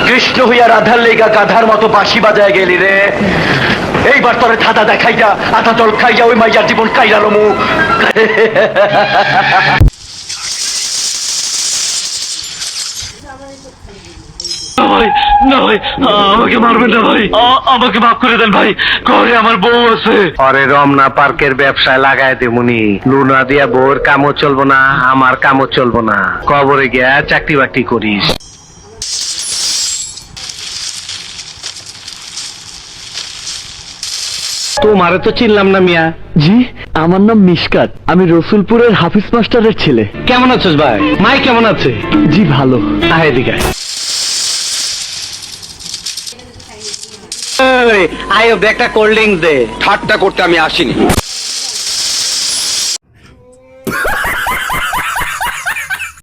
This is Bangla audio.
কৃষ্ণ হইয়া রাধার লেগা গাধার মতো বাঁশি বাজায় গেলি রে। এইবার তোরে ধাঁধা দেখাইয়া আধা জল খাইয়া ওই মাইয়ার জীবন কাইরালো মুখ। ভাই না ভাই, আমাকে মারবেন না ভাই, আমাকে মাফ করে দেন ভাই, ঘরে আমার বউ আছে। অরে রমনা পার্কের ব্যবসায় লাগাই দেমুনি, লুনা দিয়া বউর কামও চলবো না, আমার কামও চলবো না, কবরে গিয়া চাকরি বাকরি করিস। তোমারে তো চিনলাম না মিয়া। জি, আমার নাম মিশকাত, আমি রসুলপুরের হাফিজ মাস্টারের ছেলে। কেমন আছিস ভাই? মাই কেমন আছে? জি ভালো। আয় এদিকে আয়, ব্যাগটা কোল্ড ড্রিঙ্কস দে। ঠাট্টা করতে আমি আসিনি।